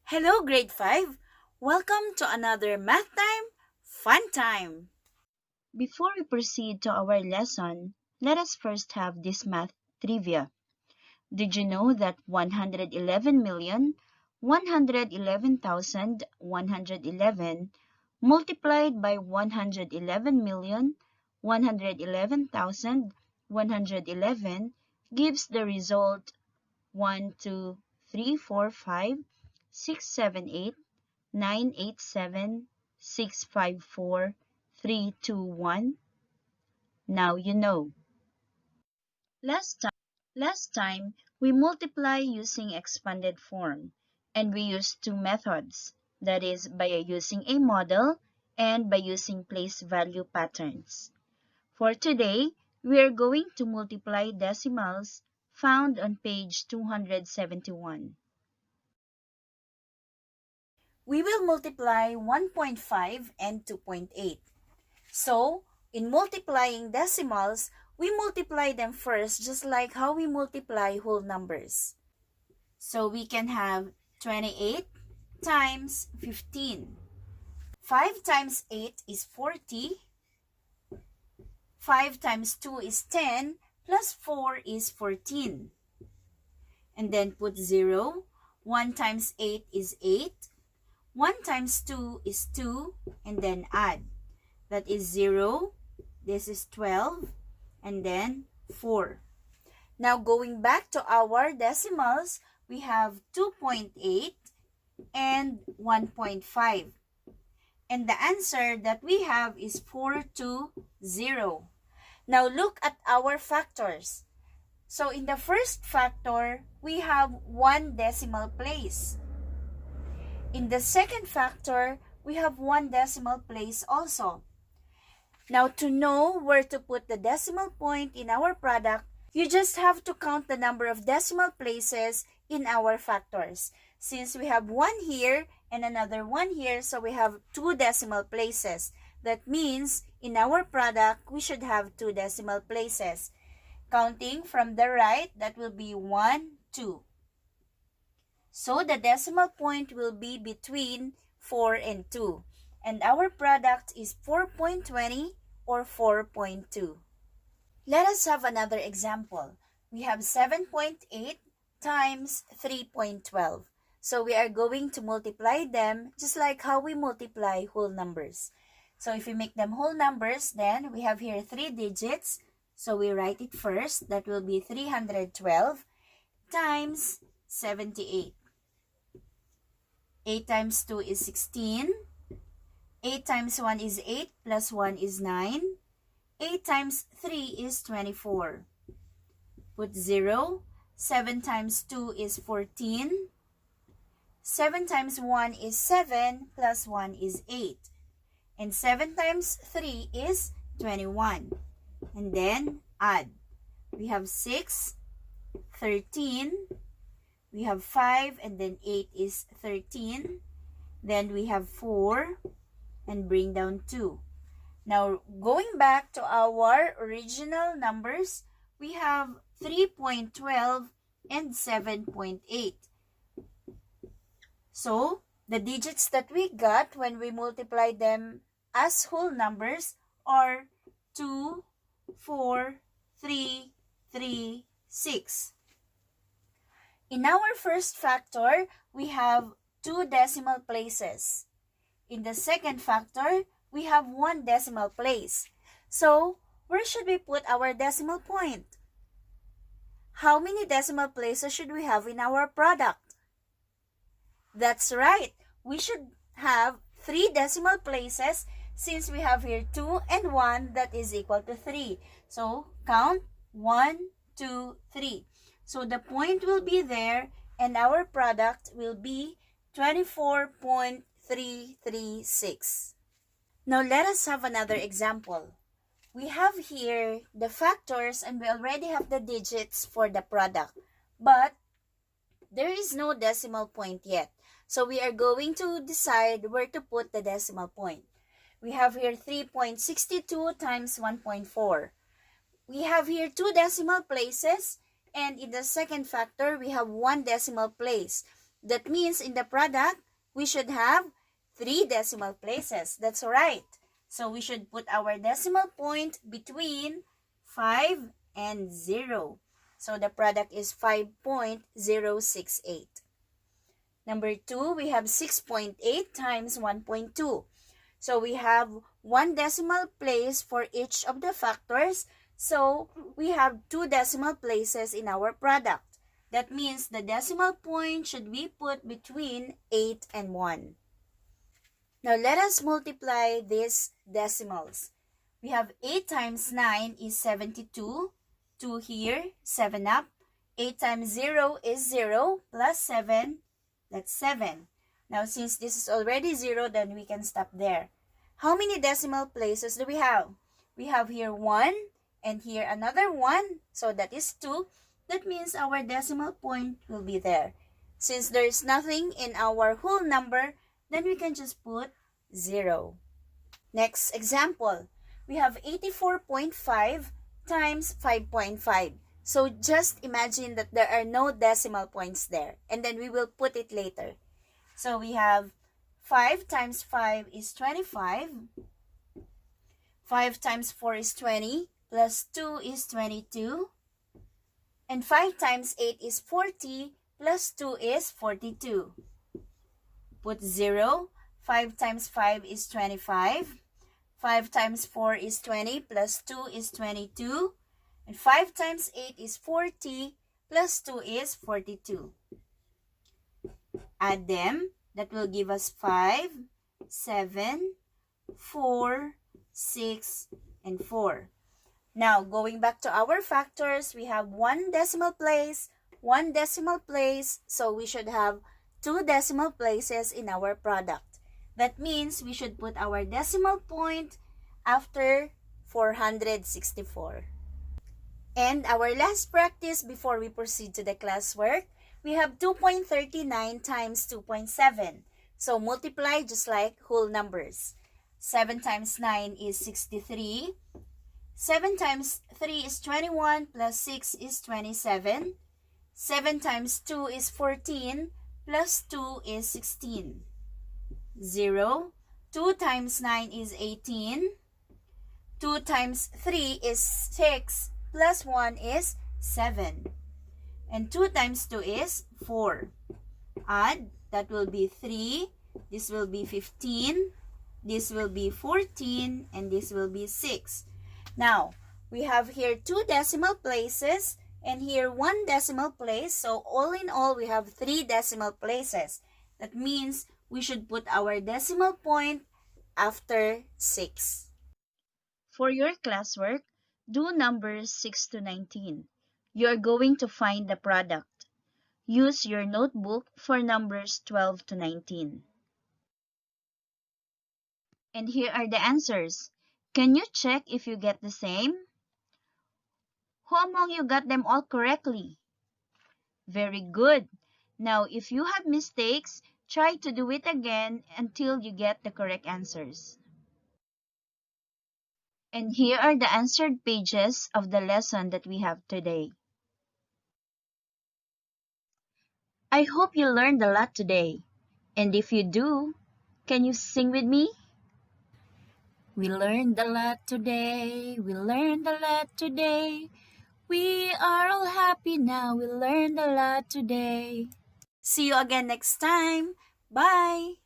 Hello, grade 5. Welcome to another math time, fun time. Before we proceed to our lesson, let us first have this math trivia. Did you know that 111,111,111 multiplied by 111,111,111 gives the result 1, 2, 3, 4, 5, 6, 7, 8, 9, 8, 7, 6, 5, 4, 3, 2, 1? Now you know. Last time, we multiply using expanded form, and we used two methods, that is, by using a model and by using place value patterns. For today, we are going to multiply decimals found on page 271. We will multiply 1.5 and 2.8. So, in multiplying decimals, we multiply them first just like how we multiply whole numbers. So, we can have 28 times 15. 5 times 8 is 40. 5 times 2 is 10, plus 4 is 14. And then put 0. 1 times 8 is 8. 1 times 2 is 2, and then add. That is 0. This is 12, and then 4. Now going back to our decimals, we have 2.8 and 1.5. And the answer that we have is 420. Now look at our factors. So in the first factor, we have one decimal place. In the second factor, we have one decimal place also. Now to know where to put the decimal point in our product, you just have to count the number of decimal places in our factors. Since we have one here and another one here, so we have two decimal places. That means in our product, we should have two decimal places. Counting from the right, that will be 1, 2. So the decimal point will be between 4 and 2. And our product is 4.20 or 4.2. Let us have another example. We have 7.8 times 3.12. So we are going to multiply them just like how we multiply whole numbers. So if we make them whole numbers, then we have here 3 digits. So we write it first. That will be 312 times 78. 8 times 2 is 16. 8 times 1 is 8, plus 1 is 9. 8 times 3 is 24. Put 0. 7 times 2 is 14. 7 times 1 is 7, plus 1 is 8. And 7 times 3 is 21. And then add. We have 6, 13. We have 5, and then 8 is 13. Then we have 4, and bring down 2. Now, going back to our original numbers, we have 3.12 and 7.8. So, the digits that we got when we multiply them as whole numbers are 2, 4, 3, 3, 6. In our first factor, we have two decimal places. In the second factor, we have one decimal place. So, where should we put our decimal point? How many decimal places should we have in our product? That's right. We should have 3 decimal places since we have here 2 and 1 that is equal to 3. So, count 1, 2, 3. So, the point will be there and our product will be 24.336. Now, let us have another example. We have here the factors and we already have the digits for the product. But there is no decimal point yet. So, we are going to decide where to put the decimal point. We have here 3.62 times 1.4. We have here 2 decimal places. And in the second factor, we have 1 decimal place. That means in the product, we should have 3 decimal places. That's right. So we should put our decimal point between 5 and 0. So the product is 5.068. Number 2, we have 6.8 times 1.2. So we have 1 decimal place for each of the factors. So we have 2 decimal places in our product. That means the decimal point should be put between 8 and 1. Now let us multiply these decimals. We have 8 times 9 is 72. 2 here, 7 up. 8 times 0 is 0 plus 7. That's 7. Now since this is already 0, then we can stop there. How many decimal places do we have? We have here 1 and here another 1. So that is 2. That means our decimal point will be there. Since there is nothing in our whole number, then we can just put 0. Next example, we have 84.5 times 5.5. So just imagine that there are no decimal points there, and then we will put it later. So we have 5 times 5 is 25. 5 times 4 is 20, plus 2 is 22. And 5 times 8 is 40, plus 2 is 42. Put 0. 5 times 5 is 25. 5 times 4 is 20, plus 2 is 22. And 5 times 8 is 40, plus 2 is 42. Add them. That will give us 5, 7, 4, 6, and 4. Now, going back to our factors, we have 1 decimal place, 1 decimal place, so we should have 2 decimal places in our product. That means we should put our decimal point after 464. And our last practice before we proceed to the classwork, we have 2.39 times 2.7. So multiply just like whole numbers. 7 times 9 is 63. 7 times 3 is 21, plus 6 is 27. 7 times 2 is 14, plus 2 is 16. 0. 2 times 9 is 18. 2 times 3 is 6, plus 1 is 7. And 2 times 2 is 4. Add, that will be 3. This will be 15. This will be 14. And this will be 6. Now, we have here 2 decimal places and here 1 decimal place. So all in all, we have 3 decimal places. That means we should put our decimal point after 6. For your classwork, do numbers 6 to 19. You are going to find the product. Use your notebook for numbers 12 to 19. And here are the answers. Can you check if you get the same? Who among you got them all correctly? Very good. Now, if you have mistakes, try to do it again until you get the correct answers. And here are the answered pages of the lesson that we have today. I hope you learned a lot today. And if you do, can you sing with me? We learned a lot today. We learned a lot today. We are all happy now. We learned a lot today. See you again next time. Bye!